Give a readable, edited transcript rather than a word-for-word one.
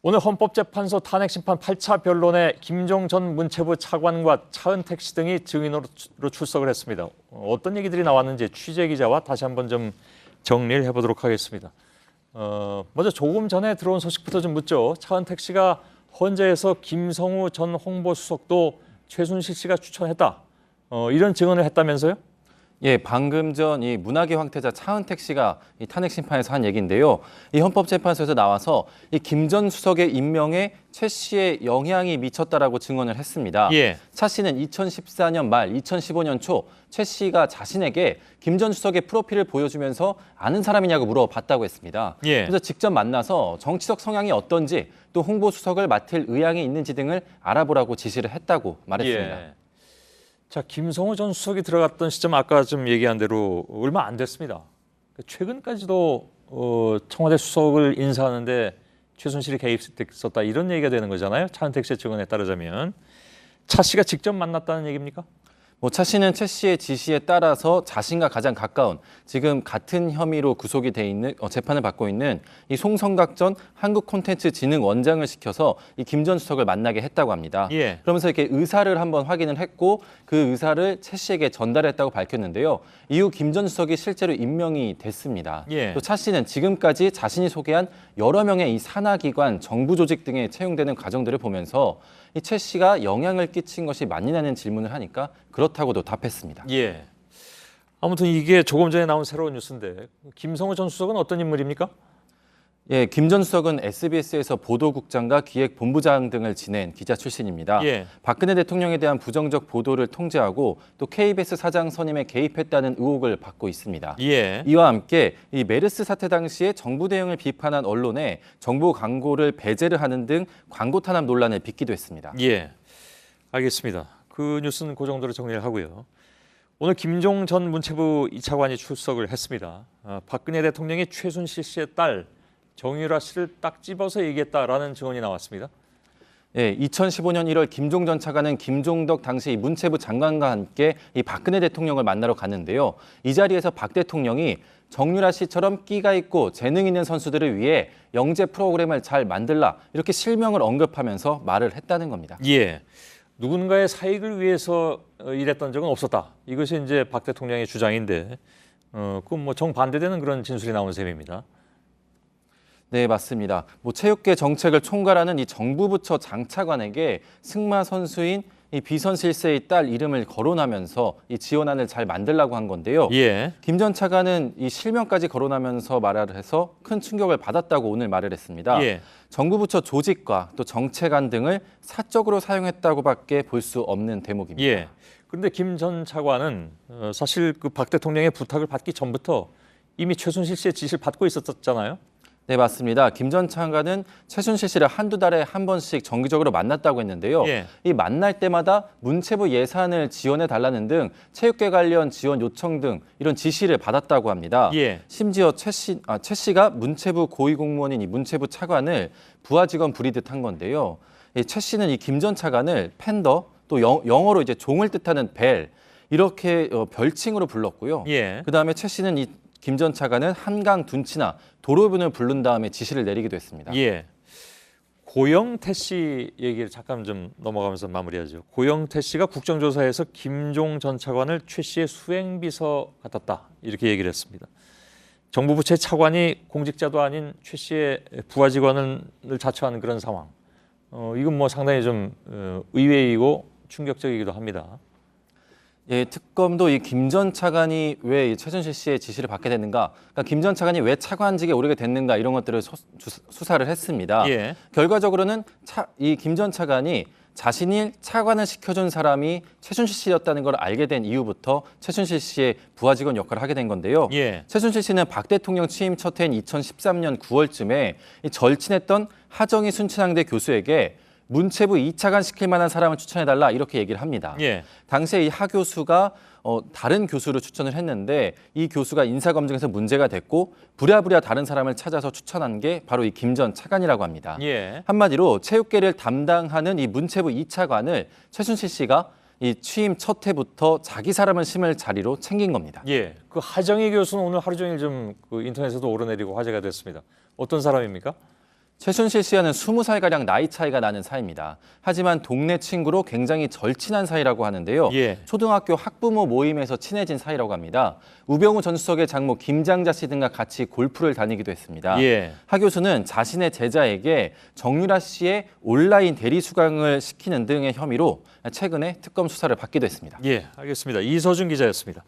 오늘 헌법재판소 탄핵심판 8차 변론에 김종 전 문체부 차관과 차은택 씨 등이 증인으로 출석을 했습니다. 어떤 얘기들이 나왔는지 취재기자와 다시 한번 좀 정리를 해보도록 하겠습니다. 먼저 조금 전에 들어온 소식부터 좀 묻죠. 차은택 씨가 헌재에서 김성우 전 홍보수석도 최순실 씨가 추천했다. 이런 증언을 했다면서요? 예, 방금 전 이 문학의 황태자 차은택 씨가 이 탄핵 심판에서 한 얘기인데요. 이 헌법재판소에서 나와서 이 김 전 수석의 임명에 최 씨의 영향이 미쳤다라고 증언을 했습니다. 예. 차 씨는 2014년 말 2015년 초 최 씨가 자신에게 김 전 수석의 프로필을 보여주면서 아는 사람이냐고 물어봤다고 했습니다. 예. 그래서 직접 만나서 정치적 성향이 어떤지 또 홍보수석을 맡을 의향이 있는지 등을 알아보라고 지시를 했다고 말했습니다. 예. 자, 김성우 전 수석이 들어갔던 시점 아까 좀 얘기한 대로 얼마 안 됐습니다. 최근까지도 청와대 수석을 인사하는데 최순실이 개입됐었다 이런 얘기가 되는 거잖아요. 차은택 씨의 증언에 따르자면. 차 씨가 직접 만났다는 얘기입니까? 차 씨는 최 씨의 지시에 따라서 자신과 가장 가까운 지금 같은 혐의로 구속이 돼 있는 재판을 받고 있는 이 송성각 전 한국콘텐츠진흥원장을 시켜서 이 김 전 수석을 만나게 했다고 합니다. 예. 그러면서 이렇게 의사를 한번 확인을 했고 그 의사를 최 씨에게 전달했다고 밝혔는데요. 이후 김 전 수석이 실제로 임명이 됐습니다. 예. 또 차 씨는 지금까지 자신이 소개한 여러 명의 이 산하기관, 정부 조직 등에 채용되는 과정들을 보면서 이 최 씨가 영향을 끼친 것이 맞느냐는 질문을 하니까 그렇다고도 답했습니다. 예. 아무튼 이게 조금 전에 나온 새로운 뉴스인데 김성우 전 수석은 어떤 인물입니까? 예, 김 전 수석은 SBS에서 보도국장과 기획본부장 등을 지낸 기자 출신입니다. 예. 박근혜 대통령에 대한 부정적 보도를 통제하고 또 KBS 사장 선임에 개입했다는 의혹을 받고 있습니다. 예. 이와 함께 이 메르스 사태 당시에 정부 대응을 비판한 언론에 정보 광고를 배제를 하는 등 광고 탄압 논란을 빚기도 했습니다. 예. 알겠습니다. 그 뉴스는 그 정도로 정리를 하고요. 오늘 김종 전 문체부 2차관이 출석을 했습니다. 박근혜 대통령이 최순실 씨의 딸 정유라 씨를 딱 집어서 얘기했다라는 증언이 나왔습니다. 예, 2015년 1월 김종 전 차관은 김종덕 당시 문체부 장관과 함께 이 박근혜 대통령을 만나러 갔는데요. 이 자리에서 박 대통령이 정유라 씨처럼 끼가 있고 재능 있는 선수들을 위해 영재 프로그램을 잘 만들라 이렇게 실명을 언급하면서 말을 했다는 겁니다. 예. 누군가의 사익을 위해서 일했던 적은 없었다. 이것이 이제 박 대통령의 주장인데, 그건 뭐 정반대되는 그런 진술이 나온 셈입니다. 네, 맞습니다. 체육계 정책을 총괄하는 이 정부 부처 장차관에게 승마 선수인 이 비선실세의 딸 이름을 거론하면서 이 지원안을 잘 만들라고 한 건데요. 예. 김 전 차관은 이 실명까지 거론하면서 말을 해서 큰 충격을 받았다고 오늘 말을 했습니다. 예. 정부 부처 조직과 또 정책안 등을 사적으로 사용했다고밖에 볼 수 없는 대목입니다. 예. 그런데 김 전 차관은 사실 그 박 대통령의 부탁을 받기 전부터 이미 최순실 씨의 지시를 받고 있었잖아요. 네, 맞습니다. 김 전 차관은 최순실 씨를 한두 달에 한 번씩 정기적으로 만났다고 했는데요. 예. 이 만날 때마다 문체부 예산을 지원해 달라는 등 체육계 관련 지원 요청 등 이런 지시를 받았다고 합니다. 예. 심지어 최 씨가 문체부 고위공무원인 이 문체부 차관을 부하 직원 부리듯 한 건데요. 최 씨는 이 김 전 차관을 팬더 또 영어로 이제 종을 뜻하는 벨 이렇게 별칭으로 불렀고요. 예. 그다음에 최 씨는 이 김 전 차관은 한강 둔치나 도로변을 부른 다음에 지시를 내리기도 했습니다. 예. 고영태 씨 얘기를 잠깐 좀 넘어가면서 마무리하죠. 고영태 씨가 국정조사에서 김종 전 차관을 최 씨의 수행비서 같았다 이렇게 얘기를 했습니다. 정부 부처의 차관이 공직자도 아닌 최 씨의 부하 직원을 자처하는 그런 상황. 이건 뭐 상당히 좀 의외이고 충격적이기도 합니다. 예, 특검도 이 김 전 차관이 왜 최순실 씨의 지시를 받게 됐는가, 그러니까 김 전 차관이 왜 차관직에 오르게 됐는가 이런 것들을 수사를 했습니다. 예. 결과적으로는 이 김 전 차관이 자신이 차관을 시켜준 사람이 최순실 씨였다는 걸 알게 된 이후부터 최순실 씨의 부하 직원 역할을 하게 된 건데요. 예. 최순실 씨는 박 대통령 취임 첫 해인 2013년 9월쯤에 이 절친했던 하정희 순천향대 교수에게 문체부 2차관 시킬 만한 사람을 추천해달라 이렇게 얘기를 합니다. 예. 당시에 이 하 교수가 다른 교수를 추천을 했는데 이 교수가 인사검증에서 문제가 됐고 부랴부랴 다른 사람을 찾아서 추천한 게 바로 이 김 전 차관이라고 합니다. 예. 한마디로 체육계를 담당하는 이 문체부 2차관을 최순실 씨가 이 취임 첫 해부터 자기 사람을 심을 자리로 챙긴 겁니다. 예. 그 하정희 교수는 오늘 하루 종일 좀 그 인터넷에도 오르내리고 화제가 됐습니다. 어떤 사람입니까? 최순실 씨와는 20살가량 나이 차이가 나는 사이입니다. 하지만 동네 친구로 굉장히 절친한 사이라고 하는데요. 예. 초등학교 학부모 모임에서 친해진 사이라고 합니다. 우병우 전 수석의 장모 김장자 씨 등과 같이 골프를 다니기도 했습니다. 예. 하 교수는 자신의 제자에게 정유라 씨의 온라인 대리 수강을 시키는 등의 혐의로 최근에 특검 수사를 받기도 했습니다. 예, 알겠습니다. 이서준 기자였습니다.